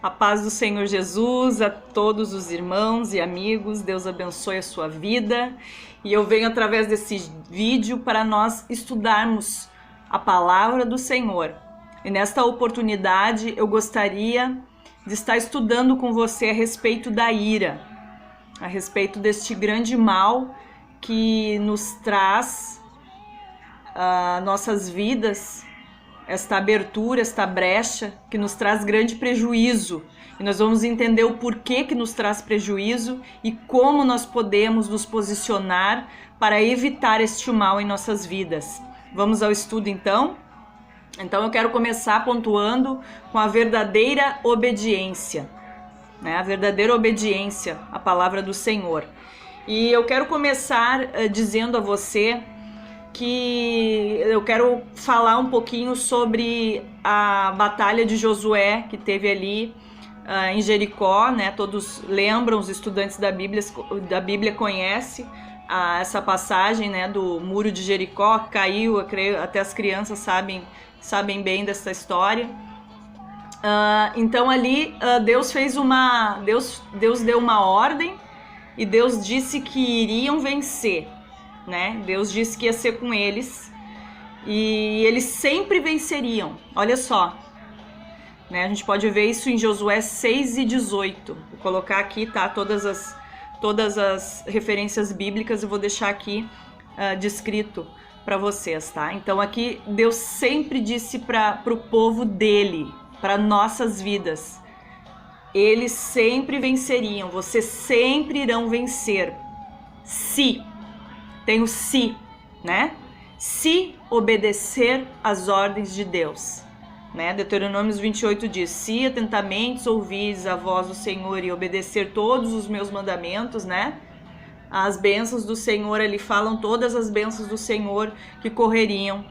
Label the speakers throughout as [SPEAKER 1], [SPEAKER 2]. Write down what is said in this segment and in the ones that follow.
[SPEAKER 1] A paz do Senhor Jesus a todos os irmãos e amigos, Deus abençoe a sua vida. E eu venho através desse vídeo para nós estudarmos a palavra do Senhor. E nesta oportunidade eu gostaria de estar estudando com você a respeito da ira, a respeito deste grande mal que nos traz nossas vidas, esta abertura, esta brecha que nos traz grande prejuízo. E nós vamos entender o porquê que nos traz prejuízo e como nós podemos nos posicionar para evitar este mal em nossas vidas. Vamos ao estudo então? Então eu quero começar pontuando com a verdadeira obediência, né? A verdadeira obediência à palavra do Senhor. E eu quero começar dizendo a você que eu quero falar um pouquinho sobre a batalha de Josué que teve ali em Jericó, né? Todos lembram, os estudantes da Bíblia conhecem essa passagem, né? Do muro de Jericó, caiu, eu creio, até as crianças sabem bem dessa história. Então ali Deus deu uma ordem e Deus disse que iriam vencer, né? Deus disse que ia ser com eles e eles sempre venceriam. Olha só, né? A gente pode ver isso em Josué 6:18. Vou colocar aqui, tá? Todas as referências bíblicas eu vou deixar aqui descrito para vocês, tá? Então aqui Deus sempre disse para o povo dele, para nossas vidas, eles sempre venceriam, vocês sempre irão vencer, se, tem o se, né? Se obedecer às ordens de Deus, né? Deuteronômio 28 diz: se atentamente ouvires a voz do Senhor e obedecer todos os meus mandamentos, né? As bênçãos do Senhor, ali falam todas as bênçãos do Senhor que correriam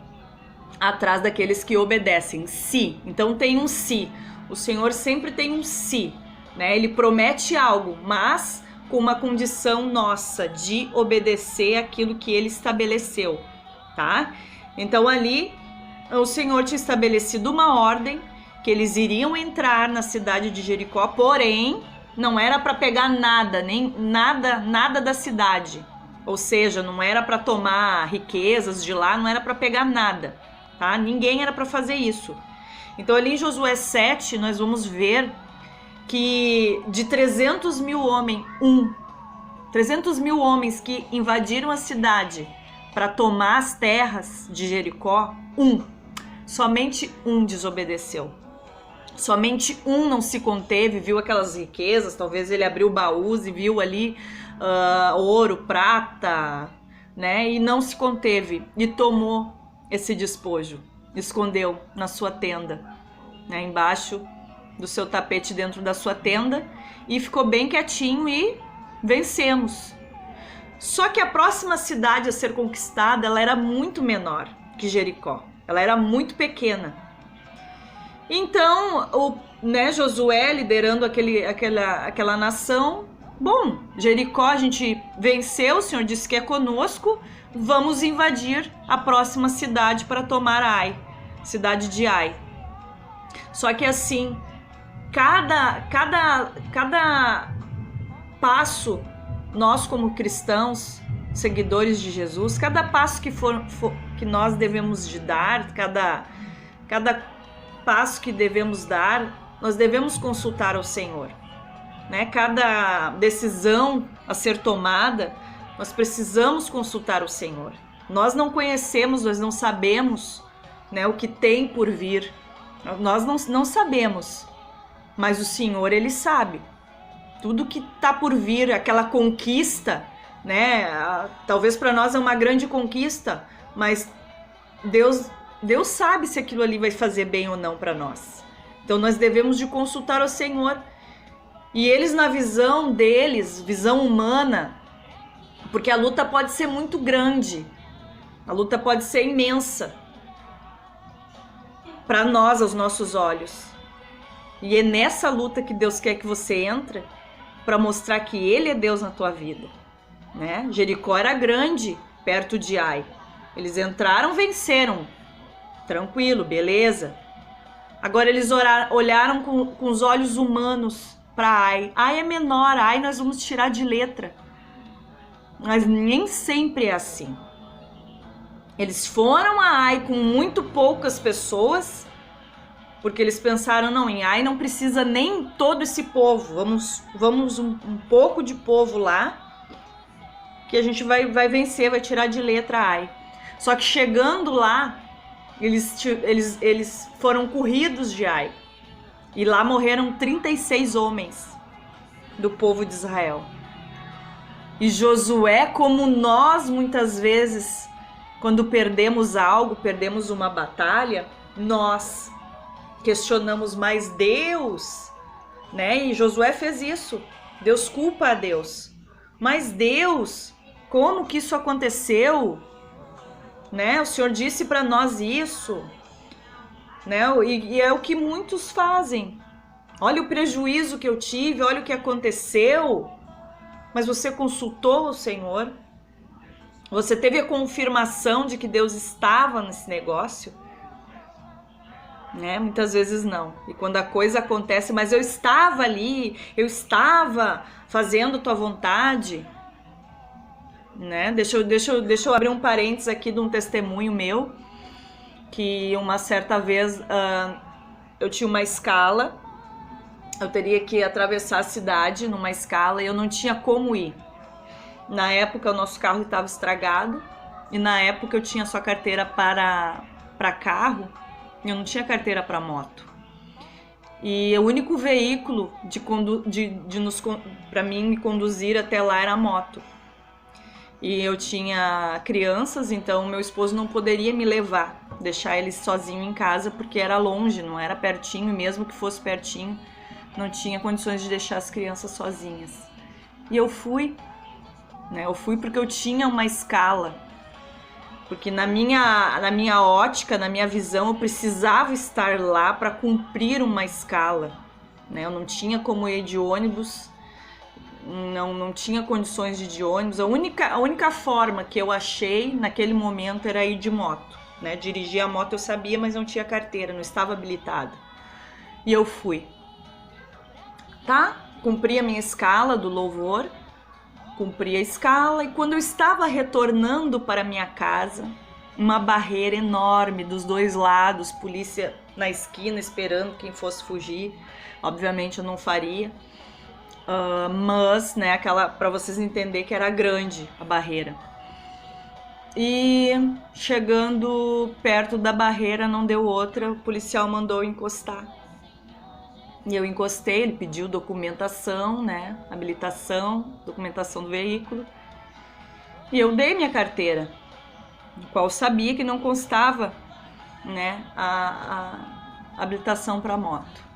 [SPEAKER 1] atrás daqueles que obedecem. Se, então tem um se. O Senhor sempre tem um se, né? Ele promete algo, mas com uma condição nossa de obedecer aquilo que ele estabeleceu, tá? Então ali o Senhor tinha estabelecido uma ordem que eles iriam entrar na cidade de Jericó, porém não era para pegar nada, nem nada da cidade. Ou seja, não era para tomar riquezas de lá, não era para pegar nada, tá? Ninguém era para fazer isso. Então ali em Josué 7 nós vamos ver que de 300 mil homens que invadiram a cidade para tomar as terras de Jericó, somente um desobedeceu. Somente um não se conteve, viu aquelas riquezas, talvez ele abriu baús e viu ali ouro, prata, né? E não se conteve e tomou esse despojo, escondeu na sua tenda, né? Embaixo do seu tapete dentro da sua tenda, e ficou bem quietinho e vencemos. Só que a próxima cidade a ser conquistada, ela era muito menor que Jericó, ela era muito pequena. Então, Josué liderando aquela nação, bom, Jericó a gente venceu, o Senhor disse que é conosco, vamos invadir a próxima cidade para tomar Ai, cidade de Ai. Só que assim, cada passo, nós como cristãos, seguidores de Jesus, cada passo que nós devemos de dar, cada passo que devemos dar, nós devemos consultar ao Senhor, né? Cada decisão a ser tomada, nós precisamos consultar o Senhor. Nós não conhecemos, nós não sabemos, né, o que tem por vir. Nós não sabemos, mas o Senhor, Ele sabe. Tudo que está por vir, aquela conquista, né? Talvez para nós é uma grande conquista, mas Deus sabe se aquilo ali vai fazer bem ou não para nós. Então nós devemos de consultar ao Senhor. E eles, na visão deles, visão humana, porque a luta pode ser muito grande, a luta pode ser imensa para nós, aos nossos olhos. E é nessa luta que Deus quer que você entre, para mostrar que Ele é Deus na tua vida, né? Jericó era grande, perto de Ai. Eles entraram, venceram, tranquilo, beleza. Agora eles olharam com os olhos humanos para Ai. Ai é menor, Ai nós vamos tirar de letra. Mas nem sempre é assim. Eles foram a Ai com muito poucas pessoas, porque eles pensaram, não, em Ai não precisa nem todo esse povo, vamos um pouco de povo lá, que a gente vai vencer, vai tirar de letra Ai. Só que chegando lá, eles foram corridos de Ai, e lá morreram 36 homens do povo de Israel. E Josué, como nós muitas vezes, quando perdemos algo, perdemos uma batalha, nós questionamos mais Deus, né? E Josué fez isso. Deus culpa a Deus. Mas Deus, como que isso aconteceu? Né? O Senhor disse para nós isso, né? E é o que muitos fazem. Olha o prejuízo que eu tive, olha o que aconteceu. Mas você consultou o Senhor? Você teve a confirmação de que Deus estava nesse negócio? Né? Muitas vezes não. E quando a coisa acontece, mas eu estava ali, eu estava fazendo tua vontade, né? Deixa eu abrir um parênteses aqui de um testemunho meu, que uma certa vez eu tinha uma escala, eu teria que atravessar a cidade numa escala e eu não tinha como ir. Na época o nosso carro estava estragado e na época eu tinha só carteira para carro, eu não tinha carteira para moto. E o único veículo para mim me conduzir até lá era a moto. E eu tinha crianças, então meu esposo não poderia me levar, deixar eles sozinho em casa, porque era longe, não era pertinho, mesmo que fosse pertinho, não tinha condições de deixar as crianças sozinhas. E eu fui, né? Eu fui porque eu tinha uma escala, porque na minha ótica, na minha visão, eu precisava estar lá para cumprir uma escala, né? Eu não tinha como ir de ônibus, não tinha condições de ir de ônibus. A única forma que eu achei naquele momento era ir de moto, né? Dirigir a moto eu sabia, mas não tinha carteira, não estava habilitada. E eu fui. Tá? Cumpri a minha escala do louvor, cumpri a escala, e quando eu estava retornando para minha casa, uma barreira enorme dos dois lados, polícia na esquina esperando quem fosse fugir. Obviamente eu não faria, mas, né, para vocês entenderem que era grande a barreira. E chegando perto da barreira, não deu outra, o policial mandou encostar. E eu encostei, ele pediu documentação, né, habilitação, documentação do veículo. E eu dei minha carteira, no qual sabia que não constava, né, a habilitação para moto.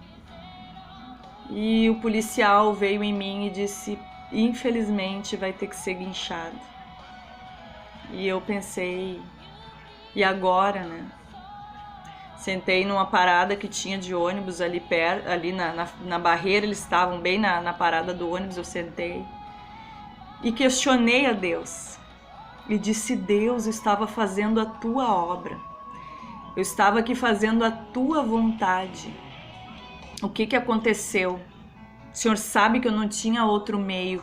[SPEAKER 1] E o policial veio em mim e disse, infelizmente vai ter que ser guinchado. E eu pensei, e agora, né? Sentei numa parada que tinha de ônibus ali perto, ali na barreira, eles estavam bem na parada do ônibus, eu sentei e questionei a Deus. E disse, Deus, eu estava fazendo a tua obra, eu estava aqui fazendo a tua vontade. O que aconteceu? O Senhor sabe que eu não tinha outro meio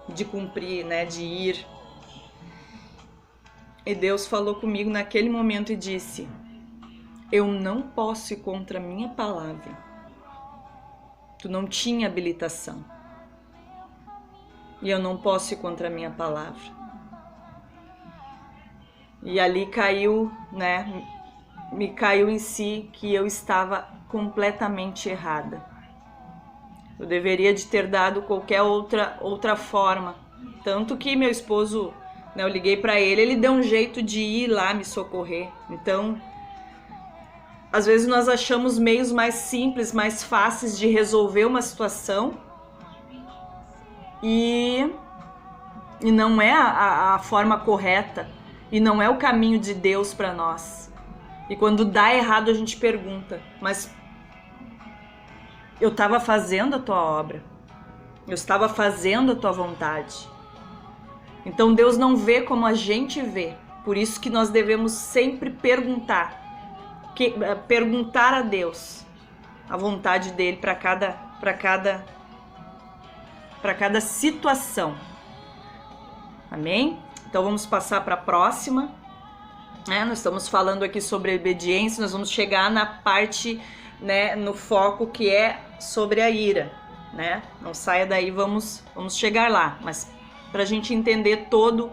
[SPEAKER 1] de cumprir, né, de ir. E Deus falou comigo naquele momento e disse, eu não posso ir contra a minha palavra. Tu não tinha habilitação. E eu não posso ir contra a minha palavra. E ali caiu, né? Me caiu em si que eu estava completamente errada. Eu deveria de ter dado qualquer outra forma. Tanto que meu esposo, né, eu liguei para ele deu um jeito de ir lá me socorrer. Então, às vezes nós achamos meios mais simples, mais fáceis de resolver uma situação e não é a forma correta e não é o caminho de Deus para nós. E quando dá errado a gente pergunta, mas eu estava fazendo a tua obra, eu estava fazendo a tua vontade. Então Deus não vê como a gente vê, por isso que nós devemos sempre perguntar. perguntar a Deus a vontade dele para cada situação. Amém? Então vamos passar para a próxima. Nós estamos falando aqui sobre obediência, nós vamos chegar na parte, né, no foco que é sobre a ira, né? Não saia daí, vamos chegar lá, mas para a gente entender todo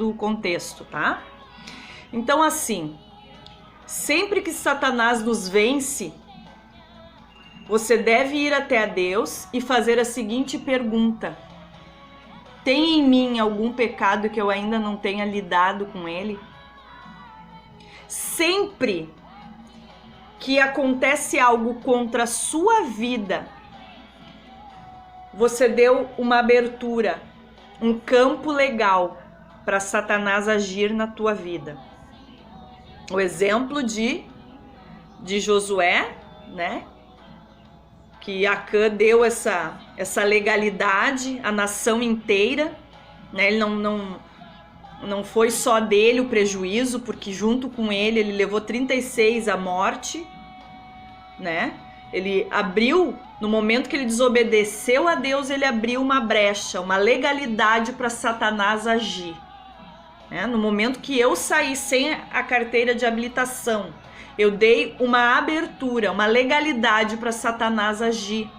[SPEAKER 1] o contexto, tá? Então assim, sempre que Satanás nos vence, você deve ir até a Deus e fazer a seguinte pergunta: tem em mim algum pecado que eu ainda não tenha lidado com ele? Sempre que acontece algo contra a sua vida, você deu uma abertura, um campo legal para Satanás agir na tua vida. O exemplo de Josué, né? Que Acã deu essa legalidade à nação inteira, né? Ele não foi só dele o prejuízo, porque junto com ele levou 36 à morte, né? Ele abriu, no momento que ele desobedeceu a Deus, ele abriu uma brecha, uma legalidade para Satanás agir, né? No momento que eu saí sem a carteira de habilitação, eu dei uma abertura, uma legalidade para Satanás agir.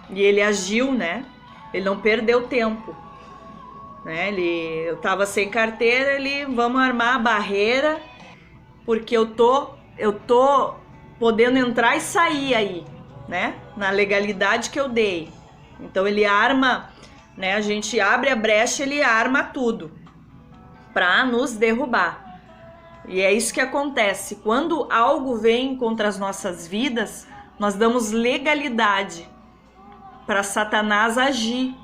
[SPEAKER 1] E ele agiu, né? Ele não perdeu tempo, né? Eu tava sem carteira, vamos armar a barreira, porque eu tô podendo entrar e sair aí, né? Na legalidade que eu dei. Então ele arma, né? A gente abre a brecha, ele arma tudo para nos derrubar. E é isso que acontece. Quando algo vem contra as nossas vidas, nós damos legalidade para Satanás agir,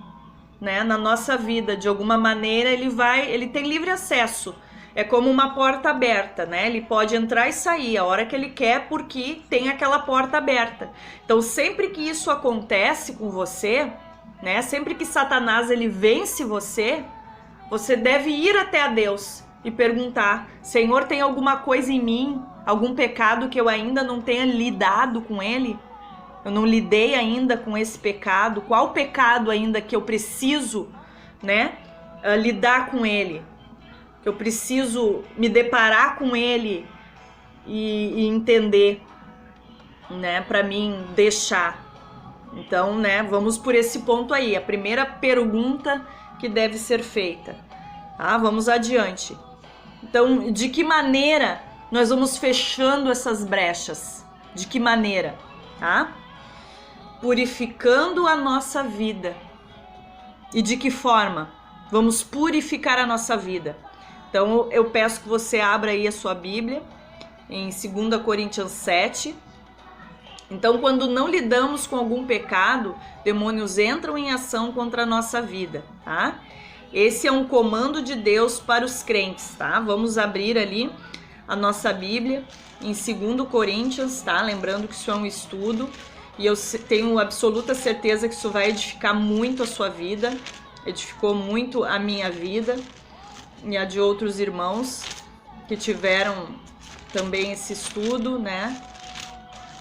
[SPEAKER 1] né, na nossa vida. De alguma maneira ele tem livre acesso. É como uma porta aberta, né? Ele pode entrar e sair a hora que ele quer, porque tem aquela porta aberta. Então, sempre que isso acontece com você, né, sempre que Satanás ele vence você, você deve ir até a Deus e perguntar: Senhor, tem alguma coisa em mim, algum pecado que eu ainda não tenha lidado com ele? Eu não lidei ainda com esse pecado? Qual pecado ainda que eu preciso, né, lidar com ele? Que eu preciso me deparar com ele e entender, né, para mim deixar. Então, né, vamos por esse ponto aí. A primeira pergunta que deve ser feita. Tá? Vamos adiante. Então, de que maneira nós vamos fechando essas brechas? De que maneira? Tá? Purificando a nossa vida. E de que forma? Vamos purificar a nossa vida. Então, eu peço que você abra aí a sua Bíblia, em 2 Coríntios 7. Então, quando não lidamos com algum pecado, demônios entram em ação contra a nossa vida, tá? Esse é um comando de Deus para os crentes, tá? Vamos abrir ali a nossa Bíblia em 2 Coríntios, tá? Lembrando que isso é um estudo e eu tenho absoluta certeza que isso vai edificar muito a sua vida, edificou muito a minha vida e a de outros irmãos que tiveram também esse estudo, né?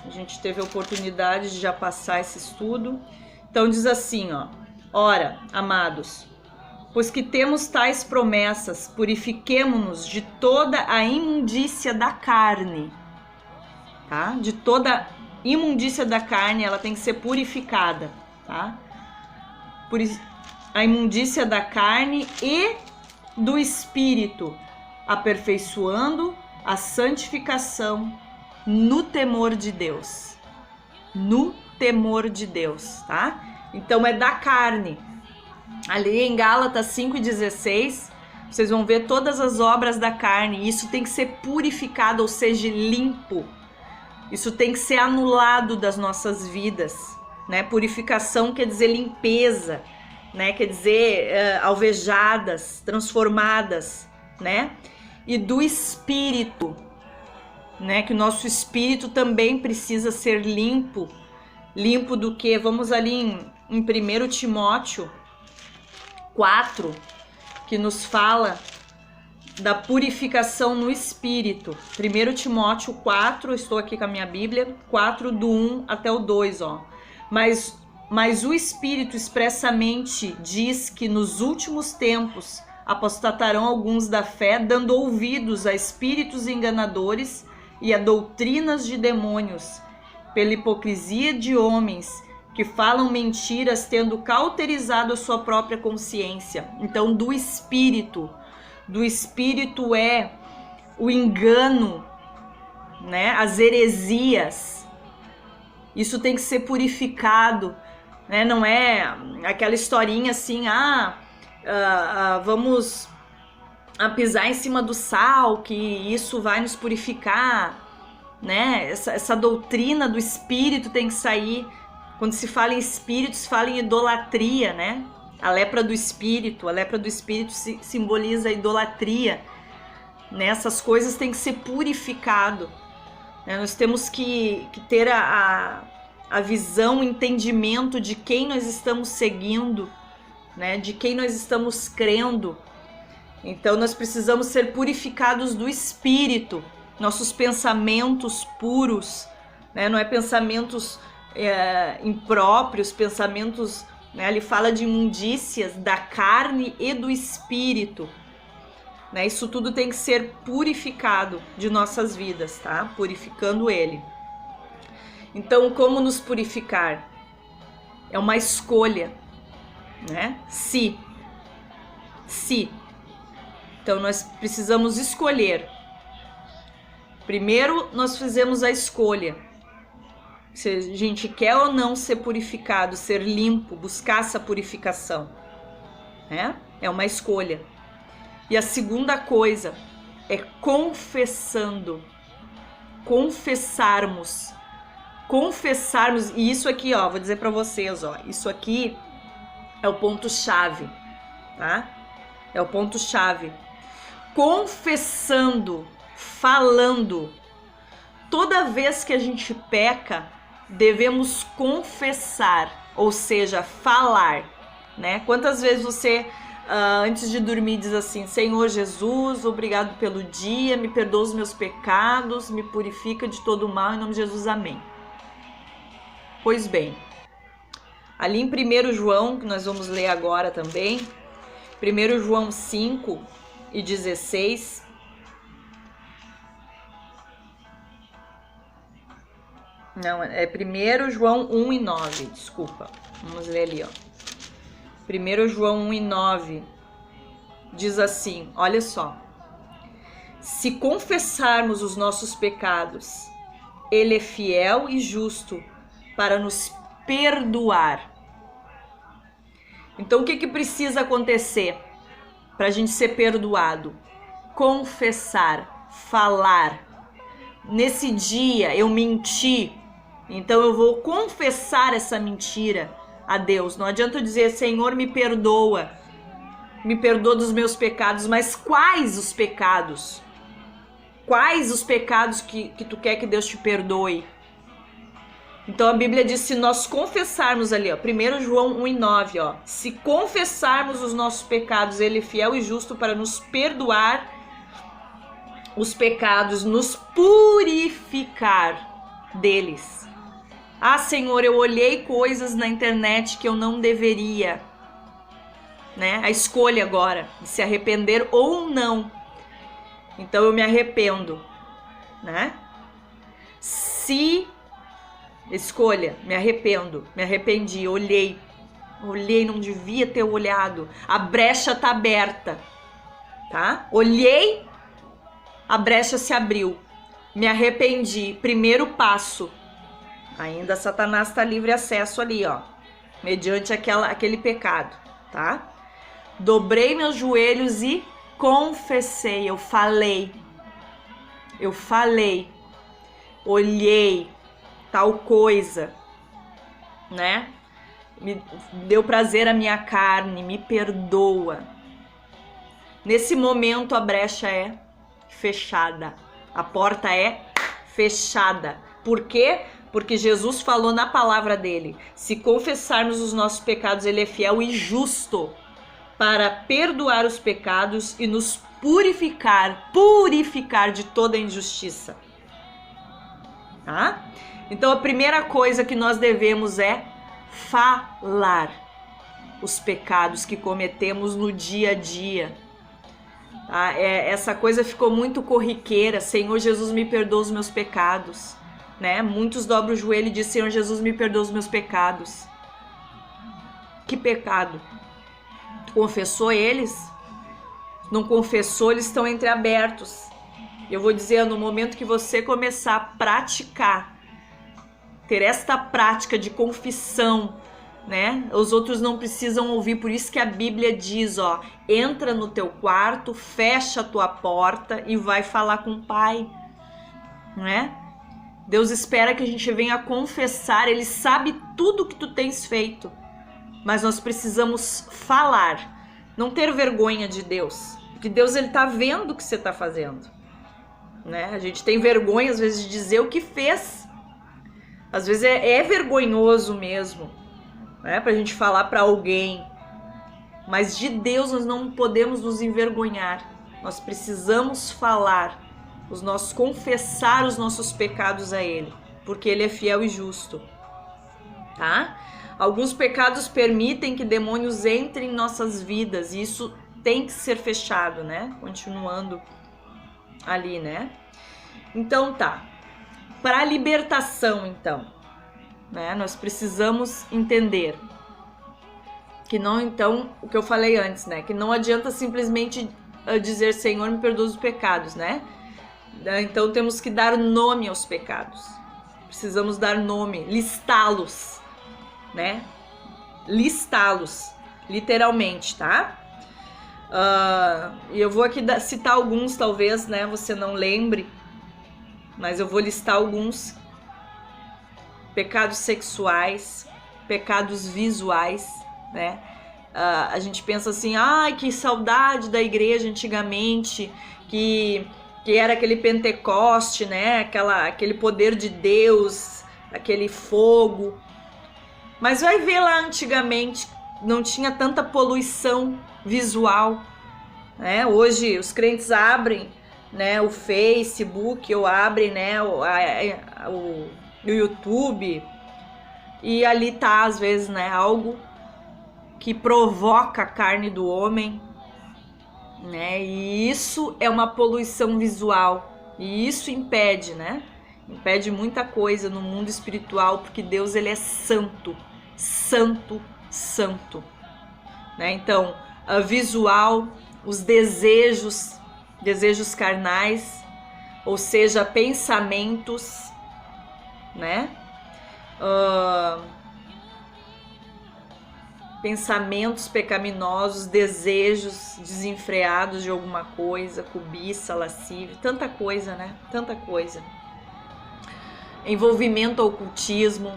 [SPEAKER 1] A gente teve a oportunidade de já passar esse estudo. Então diz assim, ó: ora, amados, pois que temos tais promessas, purifiquemo-nos de toda a imundícia da carne, tá? De toda imundícia da carne, ela tem que ser purificada, tá? A imundícia da carne e do espírito, aperfeiçoando a santificação no temor de Deus. No temor de Deus, tá? Então é da carne. Ali em Gálatas 5:16, vocês vão ver todas as obras da carne. Isso tem que ser purificado, ou seja, limpo. Isso tem que ser anulado das nossas vidas, né? Purificação quer dizer limpeza, né? Quer dizer alvejadas, transformadas, né? E do espírito, né? Que o nosso espírito também precisa ser limpo. Limpo do quê? Vamos ali em 1 Timóteo 4, que nos fala da purificação no Espírito. 1 Timóteo 4, estou aqui com a minha Bíblia, 4 do 1 até o 2, ó. Mas o Espírito expressamente diz que nos últimos tempos apostatarão alguns da fé, dando ouvidos a espíritos enganadores e a doutrinas de demônios, pela hipocrisia de homens que falam mentiras, tendo cauterizado a sua própria consciência. Então, do Espírito é o engano, né? As heresias. Isso tem que ser purificado, né? Não é aquela historinha assim, vamos pisar em cima do sal, que isso vai nos purificar, né? Essa doutrina do Espírito tem que sair. Quando se fala em Espírito, se fala em idolatria, né? A lepra do Espírito simboliza a idolatria, né? Essas coisas têm que ser purificado, né? Nós temos que ter a visão, o entendimento de quem nós estamos seguindo, né? De quem nós estamos crendo. Então nós precisamos ser purificados do Espírito, nossos pensamentos puros, né? Não é pensamentos impróprios, pensamentos, né? Ele fala de imundícias da carne e do espírito, né? Isso tudo tem que ser purificado de nossas vidas, tá? Purificando ele. Então, como nos purificar? É uma escolha, né? Se. Então, nós precisamos escolher. Primeiro, nós fizemos a escolha. Se a gente quer ou não ser purificado, ser limpo, buscar essa purificação, né? É uma escolha. E a segunda coisa é confessarmos, e isso aqui, ó, vou dizer para vocês, ó, isso aqui é o ponto-chave, tá? É o ponto-chave. Confessando, falando. Toda vez que a gente peca, devemos confessar, ou seja, falar, né? Quantas vezes você, antes de dormir, diz assim: Senhor Jesus, obrigado pelo dia, me perdoa os meus pecados, me purifica de todo mal, em nome de Jesus, amém. Pois bem, ali em 1 João, que nós vamos ler agora também, 1 João 5:16, não, é 1 João 1:9, desculpa. Vamos ler ali, ó. 1 João 1:9 diz assim, olha só. Se confessarmos os nossos pecados, Ele é fiel e justo para nos perdoar. Então, o que precisa acontecer para a gente ser perdoado? Confessar, falar. Nesse dia eu menti, então eu vou confessar essa mentira a Deus. Não adianta eu dizer: Senhor, me perdoa dos meus pecados. Mas quais os pecados? Quais os pecados que tu quer que Deus te perdoe? Então a Bíblia diz: se nós confessarmos ali, ó, 1 João 1:9, ó, se confessarmos os nossos pecados, Ele é fiel e justo para nos perdoar os pecados, nos purificar deles. Ah, Senhor, eu olhei coisas na internet que eu não deveria, né? A escolha agora de se arrepender ou não. Então eu me arrependo, né? Escolha, me arrependi, olhei, não devia ter olhado, a brecha tá aberta, tá? Olhei, a brecha se abriu, me arrependi, primeiro passo, ainda Satanás tá livre acesso ali, ó, mediante aquele pecado, tá? Dobrei meus joelhos e confessei, eu falei, olhei, tal coisa, né? Me deu prazer a minha carne, me perdoa. Nesse momento a brecha é fechada, a porta é fechada. Por quê? Porque Jesus falou na palavra dele: se confessarmos os nossos pecados, Ele é fiel e justo para perdoar os pecados e nos purificar de toda injustiça. Tá? Então a primeira coisa que nós devemos é falar os pecados que cometemos no dia a dia. Tá? Essa coisa ficou muito corriqueira. Senhor Jesus, me perdoa os meus pecados. Né? Muitos dobram o joelho e dizem: Senhor Jesus, me perdoa os meus pecados. Que pecado? Tu confessou eles? Não confessou, eles estão entreabertos. Eu vou dizer, no momento que você começar a praticar, ter esta prática de confissão, né? Os outros não precisam ouvir, por isso que a Bíblia diz, ó, entra no teu quarto, fecha a tua porta e vai falar com o Pai, né? Deus espera que a gente venha confessar, Ele sabe tudo que tu tens feito, mas nós precisamos falar, não ter vergonha de Deus, porque Deus, Ele tá vendo o que você tá fazendo, né? A gente tem vergonha às vezes de dizer o que fez, às vezes é vergonhoso mesmo, né? Pra gente falar pra alguém, mas de Deus nós não podemos nos envergonhar, nós precisamos falar, confessar os nossos pecados a Ele, porque Ele é fiel e justo, tá? Alguns pecados permitem que demônios entrem em nossas vidas e isso tem que ser fechado, né? Continuando ali, né? Então tá. Para a libertação, então, né? Nós precisamos entender que não, então, o que eu falei antes, né? Que não adianta simplesmente dizer, Senhor, me perdoa os pecados, né? Então temos que dar nome aos pecados. Precisamos dar nome, listá-los, né? Listá-los, literalmente, tá? E eu vou aqui citar alguns, talvez, né? Você não lembre, mas eu vou listar alguns. Pecados sexuais, pecados visuais, né? A gente pensa assim, ai, que saudade da igreja antigamente, que era aquele Pentecoste, né? Aquele poder de Deus, aquele fogo. Mas vai ver lá antigamente, não tinha tanta poluição visual, né? Hoje os crentes abrem, né, o Facebook, ou abrem, né, o YouTube, e ali tá às vezes, né, algo que provoca a carne do homem, né? E isso é uma poluição visual, e isso impede, né? Impede muita coisa no mundo espiritual, porque Deus, Ele é santo, santo, santo, né? Então, a visual, os desejos carnais, ou seja, pensamentos, né? Pensamentos pecaminosos, desejos desenfreados de alguma coisa, cobiça, lascívia, tanta coisa, né? Tanta coisa. Envolvimento ao ocultismo,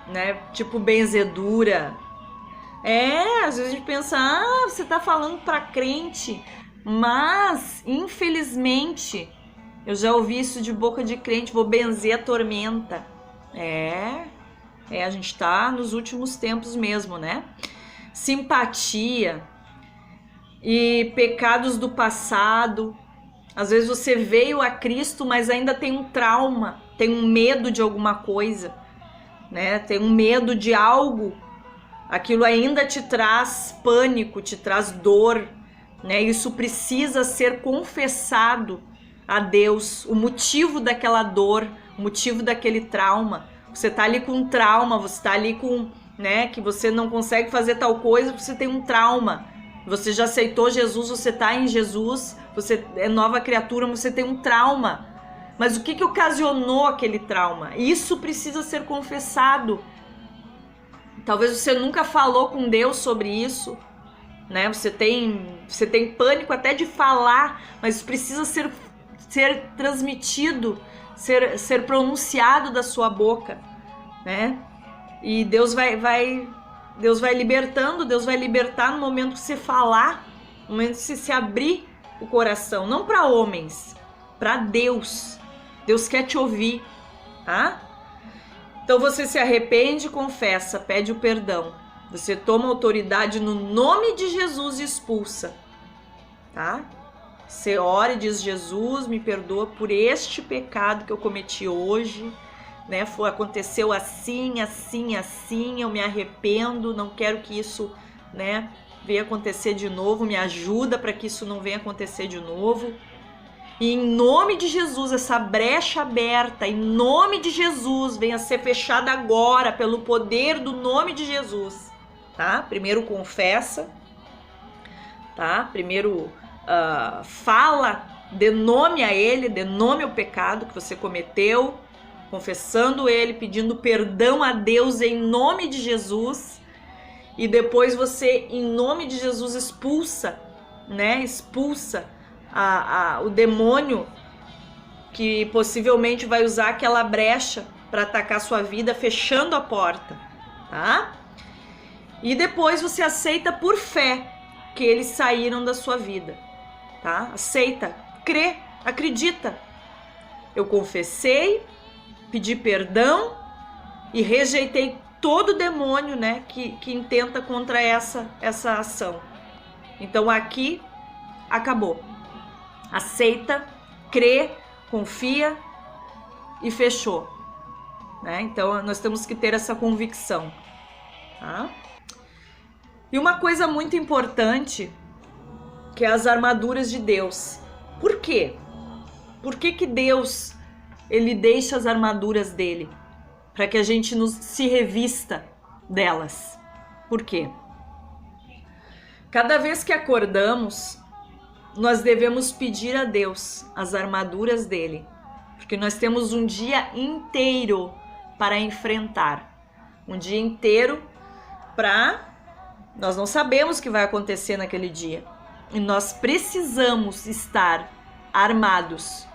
[SPEAKER 1] né? Tipo benzedura. Às vezes a gente pensa, você tá falando pra crente, mas infelizmente eu já ouvi isso de boca de crente, vou benzer a tormenta. A gente tá nos últimos tempos mesmo, né? Simpatia e pecados do passado. Às vezes você veio a Cristo, mas ainda tem um trauma, tem um medo de alguma coisa, né? Tem um medo de algo. Aquilo ainda te traz pânico, te traz dor, né? Isso precisa ser confessado a Deus, o motivo daquela dor, o motivo daquele trauma. Você tá ali com um trauma, você tá ali com, né, que você não consegue fazer tal coisa, você tem um trauma. Você já aceitou Jesus, você tá em Jesus, você é nova criatura, você tem um trauma. Mas o que ocasionou aquele trauma? Isso precisa ser confessado. Talvez você nunca falou com Deus sobre isso, né? Você tem pânico até de falar, mas precisa ser transmitido, ser pronunciado da sua boca, né? E Deus vai libertando, Deus vai libertar no momento que você falar, no momento que você se abrir o coração, não para homens, para Deus. Deus quer te ouvir, tá? Então você se arrepende, confessa, pede o perdão, Você toma autoridade no nome de Jesus e expulsa, tá? Você ora e diz: Jesus, me perdoa por este pecado que eu cometi hoje, né? Aconteceu assim, assim, assim, eu me arrependo, não quero que isso, né, venha acontecer de novo, me ajuda para que isso não venha acontecer de novo. E em nome de Jesus, essa brecha aberta, em nome de Jesus, venha ser fechada agora pelo poder do nome de Jesus, tá? Primeiro confessa, tá? Primeiro fala, dê nome a ele, dê nome ao pecado que você cometeu, confessando ele, pedindo perdão a Deus em nome de Jesus. E depois você, em nome de Jesus, expulsa, né? Expulsa o demônio que possivelmente vai usar aquela brecha para atacar sua vida, fechando a porta, tá? E depois você aceita por fé que eles saíram da sua vida, tá? Aceita, crê, acredita. Eu confessei, pedi perdão e rejeitei todo demônio, né, que intenta contra essa ação. Então aqui acabou. Aceita, crê, confia e fechou, né? Então nós temos que ter essa convicção, tá? E uma coisa muito importante, que é as armaduras de Deus. Por quê? Por que Deus ele deixa as armaduras dele? Para que a gente se revista delas. Por quê? Cada vez que acordamos, nós devemos pedir a Deus as armaduras dele, porque nós temos um dia inteiro para enfrentar, um dia inteiro nós não sabemos o que vai acontecer naquele dia, e nós precisamos estar armados,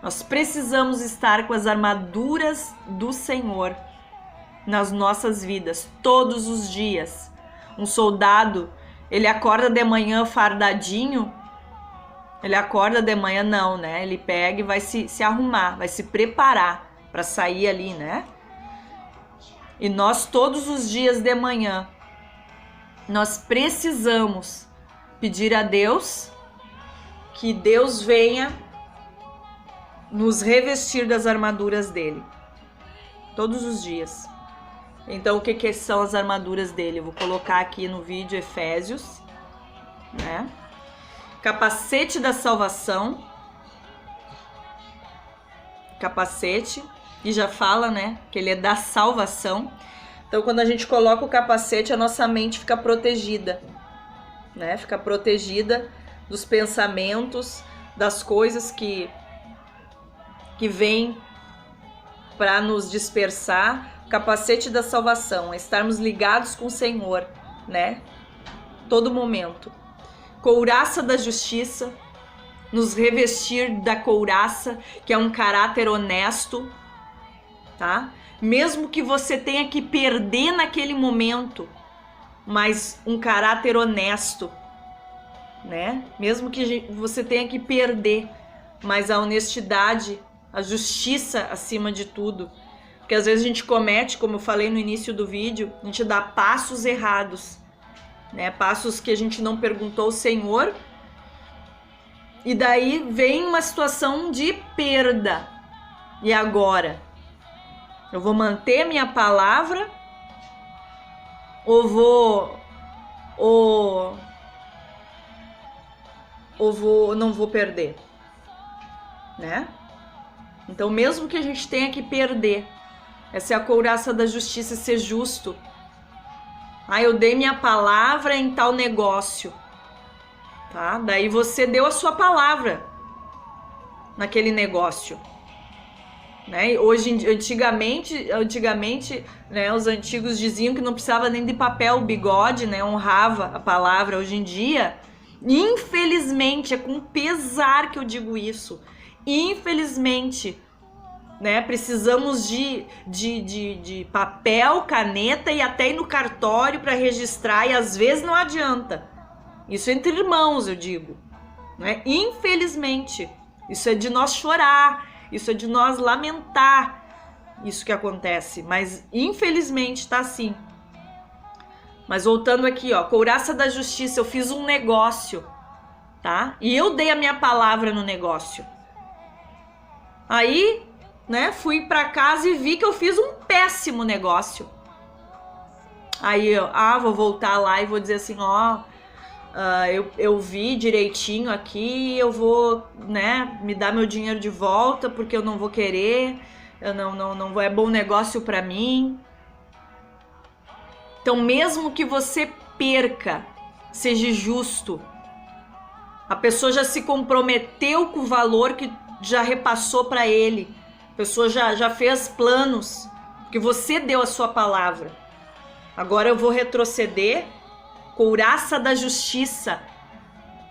[SPEAKER 1] nós precisamos estar com as armaduras do Senhor nas nossas vidas, todos os dias. Um soldado, ele acorda de manhã fardadinho. Ele acorda de manhã, não, né? Ele pega e vai se arrumar, vai se preparar para sair ali, né? E nós todos os dias de manhã, nós precisamos pedir a Deus que Deus venha nos revestir das armaduras dele. Todos os dias. Então, o que são as armaduras dele? Eu vou colocar aqui no vídeo Efésios, né? Capacete da salvação, capacete, e já fala, né, que ele é da salvação. Então, quando a gente coloca o capacete, a nossa mente fica protegida, né, fica protegida dos pensamentos, das coisas que vêm para nos dispersar. Capacete da salvação, é estarmos ligados com o Senhor, né, todo momento. Couraça da justiça, nos revestir da couraça, que é um caráter honesto, tá? Mesmo que você tenha que perder naquele momento, mas um caráter honesto, né? Mesmo que você tenha que perder, mas a honestidade, a justiça acima de tudo. Porque às vezes a gente comete, como eu falei no início do vídeo, a gente dá passos errados, né? Passos que a gente não perguntou ao Senhor, e daí vem uma situação de perda. E agora? Eu vou manter minha palavra ou não vou perder, né? Então, mesmo que a gente tenha que perder, essa é a couraça da justiça, ser justo. Eu dei minha palavra em tal negócio, tá? Daí você deu a sua palavra naquele negócio, né? Antigamente, né, os antigos diziam que não precisava nem de papel bigode, né? Honrava a palavra. Hoje em dia, infelizmente, é com pesar que eu digo isso. Infelizmente, né, precisamos de papel, caneta e até ir no cartório para registrar, e às vezes não adianta. Isso entre irmãos, eu digo, né? Infelizmente, isso é de nós chorar, isso é de nós lamentar isso que acontece, mas infelizmente tá assim. Mas voltando aqui, ó, couraça da justiça, eu fiz um negócio, tá? E eu dei a minha palavra no negócio. Aí, né, fui pra casa e vi que eu fiz um péssimo negócio. Aí eu, vou voltar lá e vou dizer assim, ó, eu vi direitinho aqui, eu vou, né, me dar meu dinheiro de volta porque eu não vou querer, eu não é bom negócio pra mim. Então, mesmo que você perca, seja justo. A pessoa já se comprometeu com o valor que já repassou para ele. A pessoa já fez planos, porque você deu a sua palavra. Agora eu vou retroceder, couraça da justiça,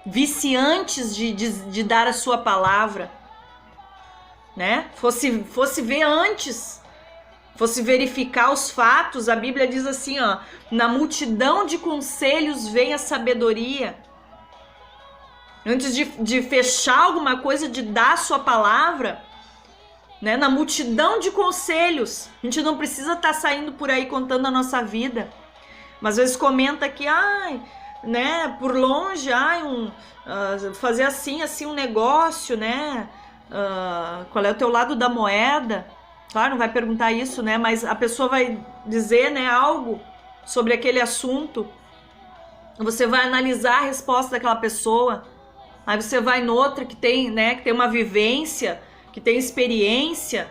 [SPEAKER 1] vice antes de dar a sua palavra, né? Fosse ver antes, fosse verificar os fatos. A Bíblia diz assim, ó, na multidão de conselhos vem a sabedoria. Antes de fechar alguma coisa, de dar a sua palavra, né? Na multidão de conselhos. A gente não precisa estar saindo por aí contando a nossa vida. Mas às vezes comenta que, né, por longe, fazer assim um negócio, né? Qual é o teu lado da moeda? Claro, não vai perguntar isso, né? Mas a pessoa vai dizer, né, algo sobre aquele assunto. Você vai analisar a resposta daquela pessoa. Aí você vai noutra que tem, né, que tem uma vivência, que tem experiência,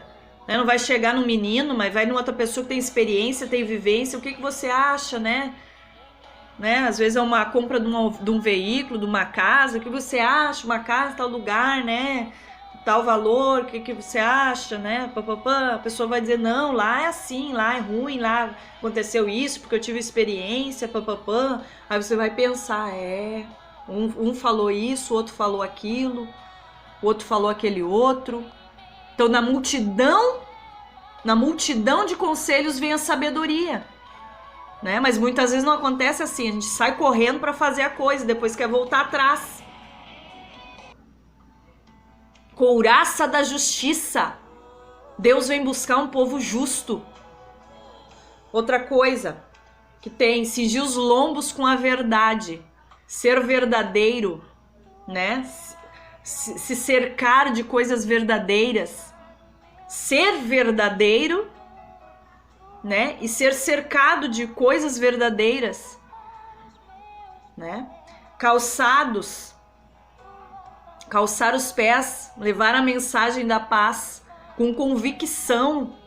[SPEAKER 1] né? Não vai chegar no menino, mas vai numa outra pessoa que tem experiência, tem vivência. O que você acha, né? Às vezes é uma compra de um veículo, de uma casa. O que você acha? Uma casa em tal lugar, né? Tal valor, o que você acha, né? A pessoa vai dizer, não, lá é assim, lá é ruim, lá aconteceu isso, porque eu tive experiência, Aí você vai pensar, um falou isso, o outro falou aquilo, o outro falou aquele outro. Então, na multidão de conselhos vem a sabedoria, né? Mas muitas vezes não acontece assim. A gente sai correndo para fazer a coisa, depois quer voltar atrás. Couraça da justiça. Deus vem buscar um povo justo. Outra coisa que tem, cingir os lombos com a verdade. Ser verdadeiro, né? Se cercar de coisas verdadeiras. Ser verdadeiro, né? E ser cercado de coisas verdadeiras, né? Calçar os pés, levar a mensagem da paz com convicção.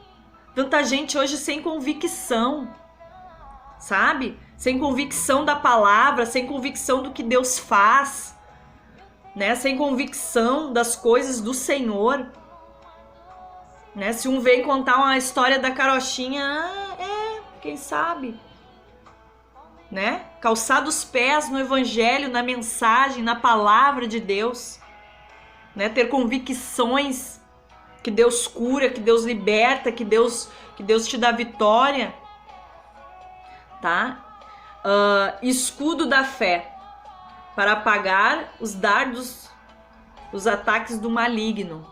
[SPEAKER 1] Tanta gente hoje sem convicção, sabe? Sem convicção da palavra, sem convicção do que Deus faz, né? Sem convicção das coisas do Senhor, né? Se um vem contar uma história da carochinha, quem sabe, né? Calçar os pés no evangelho, na mensagem, na palavra de Deus, né? Ter convicções que Deus cura, que Deus liberta, que Deus te dá vitória, tá? Escudo da fé para apagar os dardos, os ataques do maligno,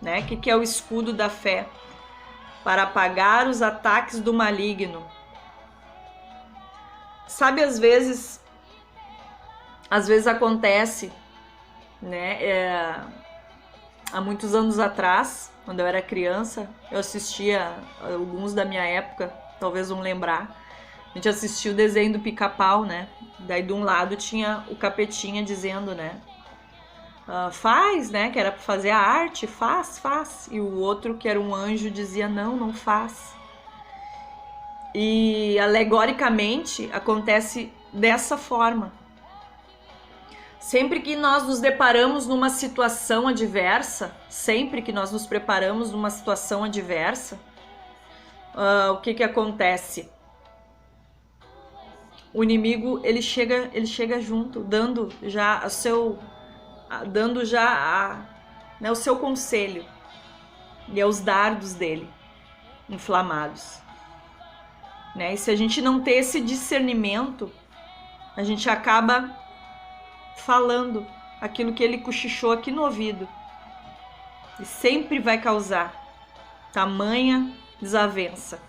[SPEAKER 1] né? O que é o escudo da fé? Para apagar os ataques do maligno. Sabe, às vezes acontece, né? Há muitos anos atrás, quando eu era criança, eu assistia, alguns da minha época, talvez vão lembrar, a gente assistia o desenho do Pica-Pau, né? Daí de um lado tinha o capetinha dizendo, né? Faz, né? Que era para fazer a arte, faz. E o outro, que era um anjo, dizia, não faz. E alegoricamente acontece dessa forma. Sempre que nós nos deparamos numa situação adversa, sempre que nós nos preparamos numa situação adversa, o que acontece? O inimigo, ele chega junto, dando já o seu conselho e os dardos dele inflamados, né? E se a gente não ter esse discernimento, a gente acaba falando aquilo que ele cochichou aqui no ouvido e sempre vai causar tamanha desavença.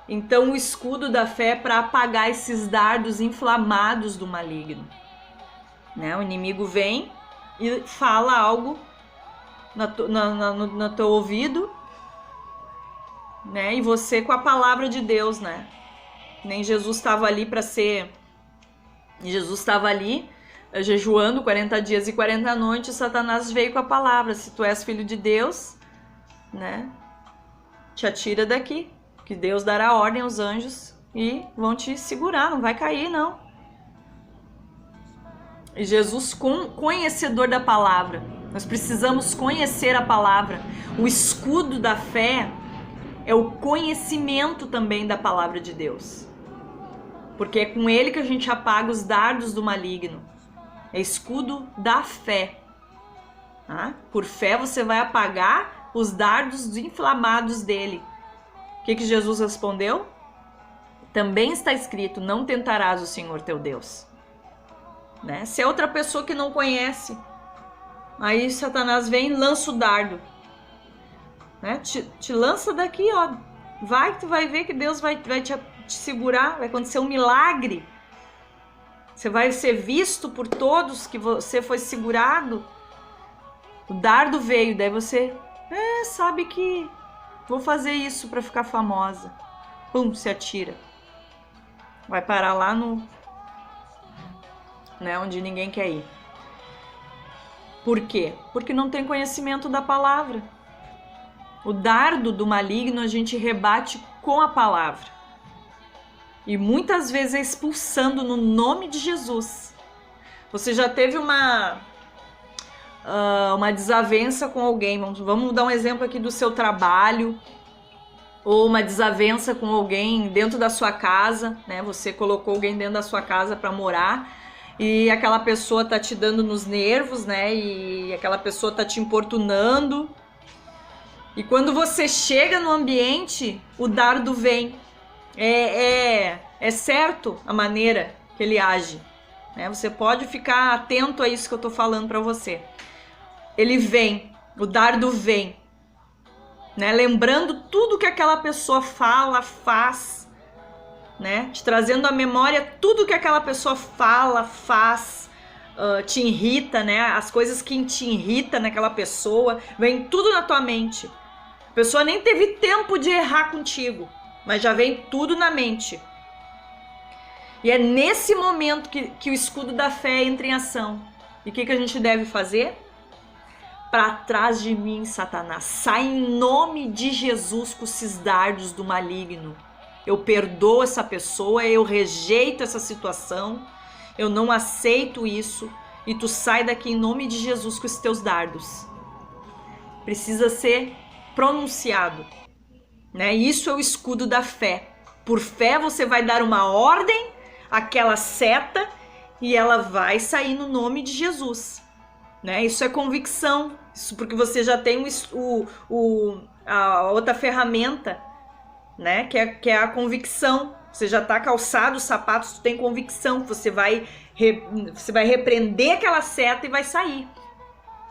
[SPEAKER 1] Então o escudo da fé é para apagar esses dardos inflamados do maligno, né? O inimigo vem e fala algo no teu ouvido, né? E você com a palavra de Deus, né? Nem Jesus estava ali para ser... Jesus estava ali jejuando 40 dias e 40 noites, Satanás veio com a palavra: se tu és filho de Deus, né? Te atira daqui, que Deus dará ordem aos anjos e vão te segurar, não vai cair, não. E Jesus, conhecedor da palavra, nós precisamos conhecer a palavra. O escudo da fé é o conhecimento também da palavra de Deus, porque é com ele que a gente apaga os dardos do maligno. É escudo da fé. Tá? Por fé você vai apagar os dardos inflamados dele. O que Jesus respondeu? Também está escrito: não tentarás o Senhor teu Deus. Né? Se é outra pessoa que não conhece, aí Satanás vem e lança o dardo. Né? Te lança daqui, ó. Tu vai ver que Deus vai te segurar, vai acontecer um milagre. Você vai ser visto por todos que você foi segurado. O dardo veio, daí você sabe que vou fazer isso para ficar famosa. Pum, se atira. Vai parar lá no... né, onde ninguém quer ir. Por quê? Porque não tem conhecimento da palavra. O dardo do maligno a gente rebate com a palavra. E muitas vezes é expulsando no nome de Jesus. Você já teve uma desavença com alguém? Vamos dar um exemplo aqui do seu trabalho. Ou uma desavença com alguém dentro da sua casa, né? Você colocou alguém dentro da sua casa para morar e aquela pessoa tá te dando nos nervos, né? E aquela pessoa tá te importunando. E quando você chega no ambiente, o dardo vem. É certo a maneira que ele age, né? Você pode ficar atento a isso que eu tô falando para você. Ele vem, o dardo vem, né? Lembrando tudo que aquela pessoa fala, faz, né? Te trazendo à memória tudo que aquela pessoa fala, faz, te irrita, né? As coisas que te irritam naquela pessoa, vem tudo na tua mente. A pessoa nem teve tempo de errar contigo, mas já vem tudo na mente. E é nesse momento que o escudo da fé entra em ação. E o que a gente deve fazer? Para trás de mim, Satanás. Sai em nome de Jesus com esses dardos do maligno. Eu perdoo essa pessoa, eu rejeito essa situação, eu não aceito isso. E tu sai daqui em nome de Jesus com os teus dardos. Precisa ser pronunciado, né? Isso é o escudo da fé. Por fé você vai dar uma ordem àquela seta e ela vai sair no nome de Jesus, né? Isso é convicção. Isso porque você já tem a outra ferramenta, né? Que é a convicção. Você já está calçado os sapatos, tu tem convicção que você vai repreender aquela seta e vai sair.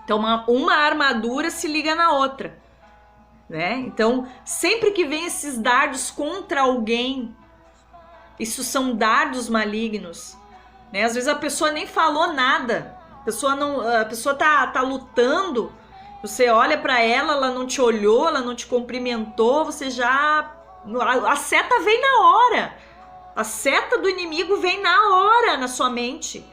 [SPEAKER 1] Então uma armadura se liga na outra, né? Então sempre que vem esses dardos contra alguém, isso são dardos malignos, né? Às vezes a pessoa nem falou nada, a pessoa tá lutando, você olha para ela, ela não te olhou, ela não te cumprimentou, você já... A seta vem na hora, a seta do inimigo vem na hora na sua mente.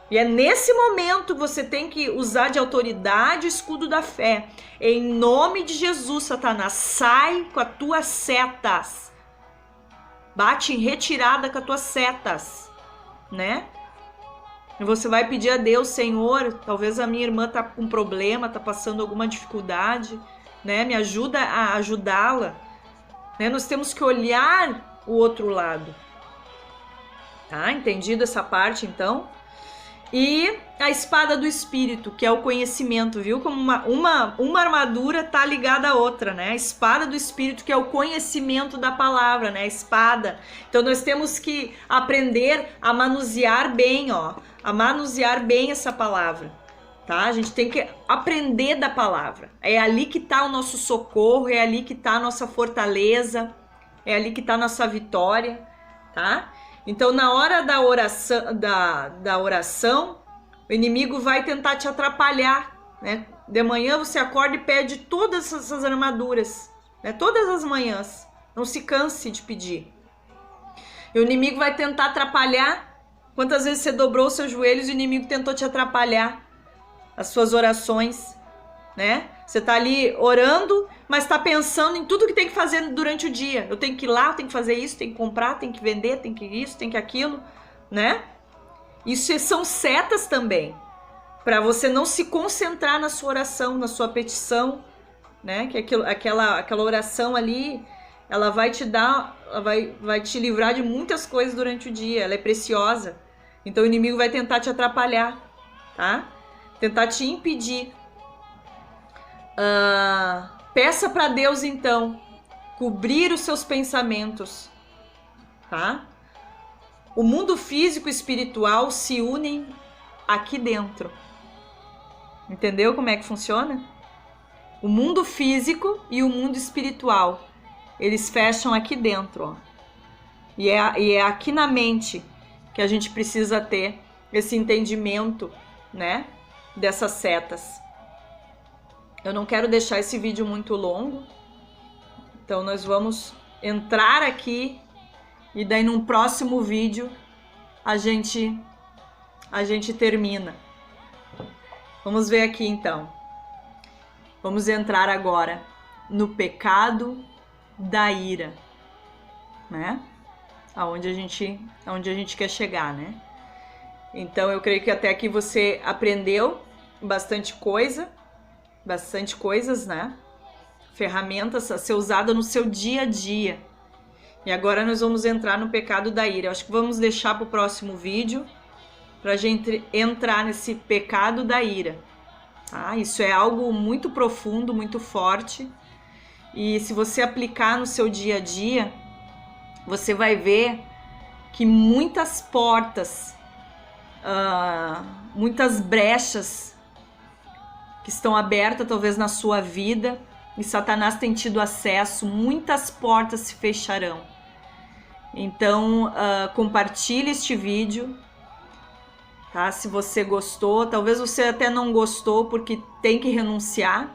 [SPEAKER 1] E é nesse momento que você tem que usar de autoridade o escudo da fé. Em nome de Jesus, Satanás, sai com as tuas setas. Bate em retirada com as tuas setas, né? E você vai pedir a Deus: Senhor, talvez a minha irmã tá com problema, tá passando alguma dificuldade, né? Me ajuda a ajudá-la, né? Nós temos que olhar o outro lado. Tá? Entendido essa parte, então? E a espada do Espírito, que é o conhecimento, viu? Como uma armadura tá ligada à outra, né? A espada do Espírito, que é o conhecimento da palavra, né? A espada. Então nós temos que aprender a manusear bem, ó. A manusear bem essa palavra, tá? A gente tem que aprender da palavra. É ali que tá o nosso socorro, é ali que tá a nossa fortaleza. é ali que está a nossa vitória, tá? Então, na hora da oração, o inimigo vai tentar te atrapalhar, né? De manhã você acorda e pede todas essas armaduras, né? Todas as manhãs. Não se canse de pedir. E o inimigo vai tentar atrapalhar. Quantas vezes você dobrou os seus joelhos e o inimigo tentou te atrapalhar as suas orações, né? Você tá ali orando, mas tá pensando em tudo que tem que fazer durante o dia. Eu tenho que ir lá, eu tenho que fazer isso, tenho que comprar, tenho que vender, tenho que isso, tenho que aquilo, né? Isso são setas também, para você não se concentrar na sua oração, na sua petição, né? Que aquela oração ali, ela vai te dar, ela vai te livrar de muitas coisas durante o dia. Ela é preciosa. Então o inimigo vai tentar te atrapalhar, tá? Tentar te impedir. Peça para Deus então cobrir os seus pensamentos, tá? O mundo físico e espiritual se unem aqui dentro. Entendeu como é que funciona? O mundo físico e o mundo espiritual, eles fecham aqui dentro, ó. E é aqui na mente que a gente precisa ter esse entendimento, né, dessas setas. Eu não quero deixar esse vídeo muito longo, então nós vamos entrar aqui e daí num próximo vídeo a gente termina. Vamos ver aqui então. Vamos entrar agora no pecado da ira, né? Aonde a gente quer chegar, né? Então eu creio que até aqui você aprendeu bastante coisas, né? Ferramentas a ser usada no seu dia a dia. E agora nós vamos entrar no pecado da ira. Eu acho que vamos deixar para o próximo vídeo para a gente entrar nesse pecado da ira. Tá? Isso é algo muito profundo, muito forte. E se você aplicar no seu dia a dia, você vai ver que muitas portas, muitas brechas que estão abertas talvez na sua vida e Satanás tem tido acesso, muitas portas se fecharão. Então, compartilhe este vídeo, tá? Se você gostou, talvez você até não gostou porque tem que renunciar,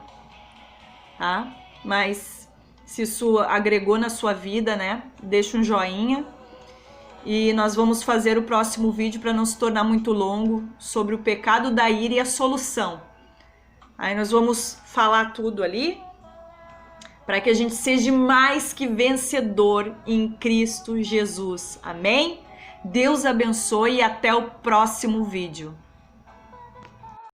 [SPEAKER 1] tá? Mas se isso agregou na sua vida, né? Deixa um joinha. E nós vamos fazer o próximo vídeo para não se tornar muito longo sobre o pecado da ira e a solução. Aí nós vamos falar tudo ali para que a gente seja mais que vencedor em Cristo Jesus. Amém? Deus abençoe e até o próximo vídeo.